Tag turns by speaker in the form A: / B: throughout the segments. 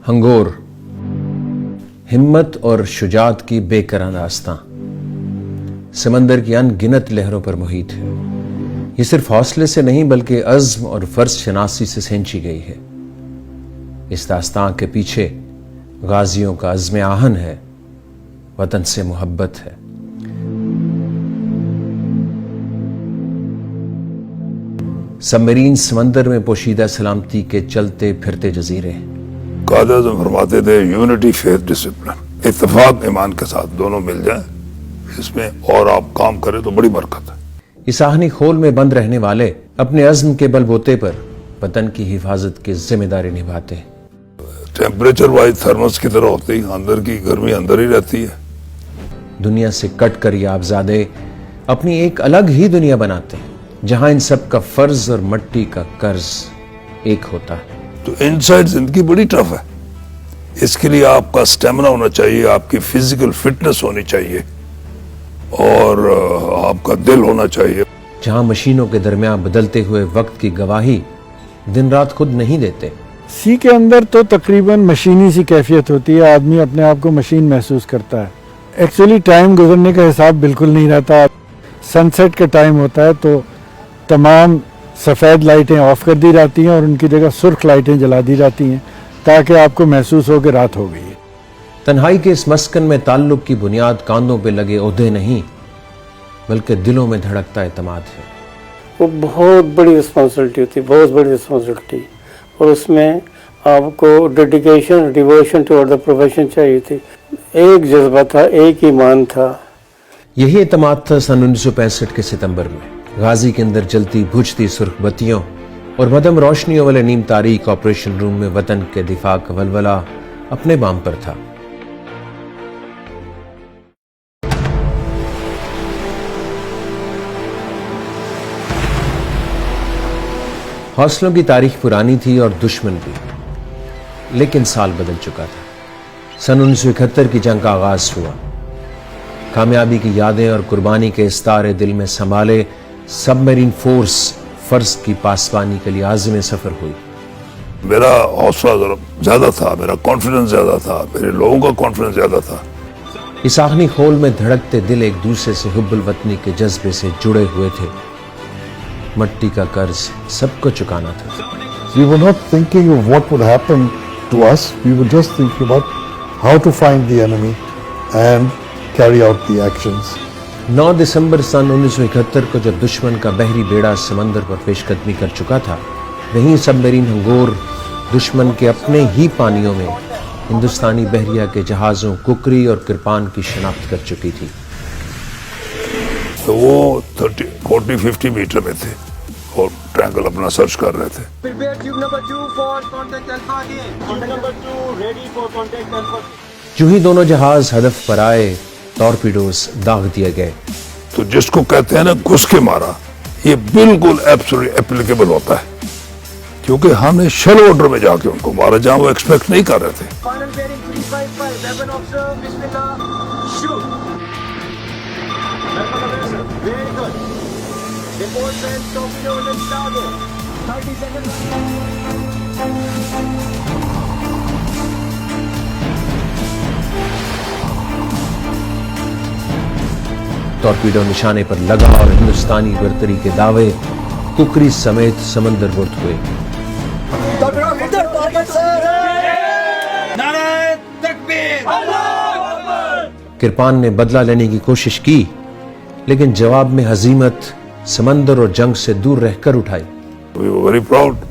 A: ہنگور، ہمت اور شجاعت کی بے کران داستاں سمندر کی ان گنت لہروں پر محیط ہے۔ یہ صرف حوصلے سے نہیں بلکہ عزم اور فرض شناسی سے سینچی گئی ہے۔ اس داستان کے پیچھے غازیوں کا عزم آہن ہے، وطن سے محبت ہے۔ سب مرین سمندر میں پوشیدہ سلامتی کے چلتے پھرتے جزیرے ہیں۔
B: قائد اعظم فرماتے تھے یونٹی فیتھ ڈسپلن، اتفاق ایمان کے ساتھ دونوں مل جائیں اس میں اور آپ کام کریں تو بڑی برکت ہے۔
A: اس آہنی خول میں بند رہنے والے اپنے عزم کے بل بوتے پر وطن کی حفاظت کی ذمہ داری نبھاتے ہیں۔
B: ٹیمپریچر وائز تھرمس کی طرح ہوتی ہے، اندر کی گرمی اندر ہی رہتی ہے۔
A: دنیا سے کٹ کر یہ آبزادے اپنی ایک الگ ہی دنیا بناتے ہیں جہاں ان سب کا فرض اور مٹی کا قرض ایک ہوتا ہے۔
B: تو انسائیڈ زندگی بڑی ٹف ہے، اس کے لیے آپ کا سٹیمنا ہونا چاہیے، آپ کی فزیکل فٹنس ہونی چاہیے اور آپ کا دل ہونا چاہیے۔
A: جہاں مشینوں کے درمیان بدلتے ہوئے وقت کی گواہی دن رات خود نہیں دیتے۔
C: سی کے اندر تو تقریباً مشینی سی کیفیت ہوتی ہے، آدمی اپنے آپ کو مشین محسوس کرتا ہے۔ ایکچولی ٹائم گزرنے کا حساب بالکل نہیں رہتا۔ سن سیٹ کا ٹائم ہوتا ہے تو تمام سفید لائٹیں آف کر دی جاتی ہیں اور ان کی جگہ سرخ لائٹیں جلا دی جاتی ہیں تاکہ آپ کو محسوس ہو کہ رات ہو گئی ہے۔
A: تنہائی کے اس مسکن میں تعلق کی بنیاد کاندھوں پہ لگے عہدے نہیں بلکہ دلوں میں دھڑکتا اعتماد ہے۔
D: وہ بہت بڑی رسپانسبلٹی ہوتی ہے، بہت بڑی رسپانسبلٹی، اور اس میں آپ کو dedication devotion toward the profession چاہیے تھی۔ ایک جذبہ تھا، ایک ایمان تھا۔
A: یہی اعتماد تھا سن 1965 کے ستمبر میں غازی کے اندر جلتی بجھتی سرخ بتیوں اور مدھم روشنیوں والے نیم تاریک آپریشن روم میں وطن کے دفاع کا ولولہ اپنے بام پر تھا۔ حوصلوں کی تاریخ پرانی تھی اور دشمن بھی، لیکن سال بدل چکا تھا۔ سن 1971 کی جنگ کا آغاز ہوا۔ کامیابی کی یادیں اور قربانی کے استارے دل میں سنبھالے سب میرین فورس فرض کی پاسبانی کے لیے عازم سفر ہوئی۔
B: میرا حوصلہ ذرا زیادہ تھا، میرا کانفیڈنس زیادہ تھا، میرے لوگوں کا کانفیڈنس زیادہ تھا۔
A: اس آخری خول میں دھڑکتے دل ایک دوسرے سے حب الوطنی کے جذبے سے جڑے ہوئے تھے۔ مٹی کا قرض سب کو چکانا تھا۔
E: We were not thinking of what would happen to us. We were just thinking about how to find the enemy and carry out the actions.
A: 9 دسمبر سن 1971 کو جب دشمن کا بحری بیڑا سمندر پر پیش قدمی کر چکا تھا، وہیں سب میرین ہنگور دشمن کے اپنے ہی پانیوں میں ہندوستانی بحریہ کے جہازوں ککری اور کرپان کی شناخت کر چکی تھی۔
B: تو وہ 40-50 میٹر میں تھے اور ٹرینگل اپنا سرچ کر رہے تھے۔
A: جو ہی دونوں جہاز ہدف پر آئے، ٹورپیڈوز داغ دیے گئے۔
B: تو جس کو کہتے ہیں نا گھس کے مارا، یہ بالکل ایبسولوٹلی اپلیکیبل ہوتا ہے، کیونکہ ہم نے شیلو واٹر میں جا کے ان کو مارا جہاں وہ ایکسپیکٹ نہیں کر رہے تھے۔
A: ٹورپیڈو نشانے پر لگا اور ہندوستانی برتری کے دعوے ککری سمیت سمندر برد ہوئے۔ کرپان نے بدلہ لینے کی کوشش کی لیکن جواب میں ہزیمت سمندر اور جنگ سے دور رہ کر اٹھائی۔
B: We were very proud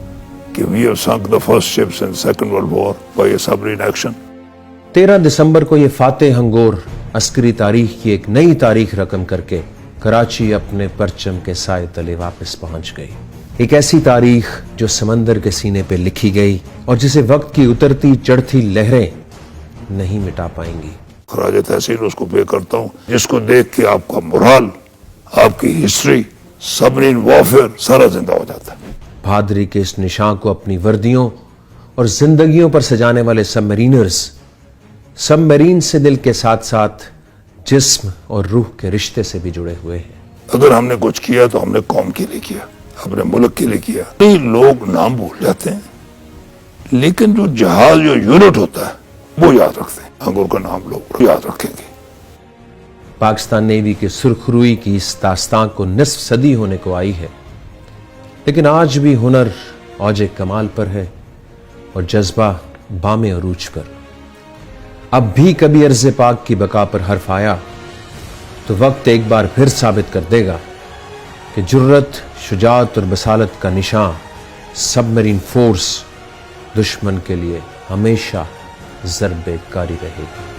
B: کہ we have sunk the first ships in Second World War by a submarine action۔
A: 13 دسمبر کو یہ فاتح ہنگور عسکری تاریخ کی ایک نئی تاریخ رقم کر کے کراچی اپنے پرچم کے سائے تلے واپس پہنچ گئی۔ ایک ایسی تاریخ جو سمندر کے سینے پہ لکھی گئی اور جسے وقت کی اترتی چڑھتی لہریں نہیں مٹا پائیں گی۔
B: خراج تحسین اس کو پے کرتا ہوں جس کو دیکھ کے آپ کا مورال، آپ کی ہسٹری، سبمرین وارفیئر سارا زندہ ہو جاتا ہے۔
A: بہادری کے اس نشان کو اپنی وردیوں اور زندگیوں پر سجانے والے سب مرینرز سب مرین سے دل کے ساتھ ساتھ جسم اور روح کے رشتے سے بھی جڑے ہوئے ہیں۔
B: اگر ہم نے کچھ کیا تو ہم نے قوم کے لیے کیا، اپنے ملک کے لیے کیا۔ کئی لوگ نام بھول جاتے ہیں لیکن جو جہاز جو یونٹ ہوتا ہے وہ یاد رکھتے ہیں. انگور کا نام لوگ یاد رکھیں گے.
A: پاکستان نیوی کے سرخ روئی کی اس داستان کو نصف صدی ہونے کو آئی ہے، لیکن آج بھی ہنر اوج کمال پر ہے اور جذبہ بام عروج پر. اب بھی کبھی ارض پاک کی بقا پر حرف آیا تو وقت ایک بار پھر ثابت کر دے گا کہ جرت، شجاعت اور بصالت کا نشان سب میرین فورس دشمن کے لیے ہمیشہ ضرب کاری رہے گی.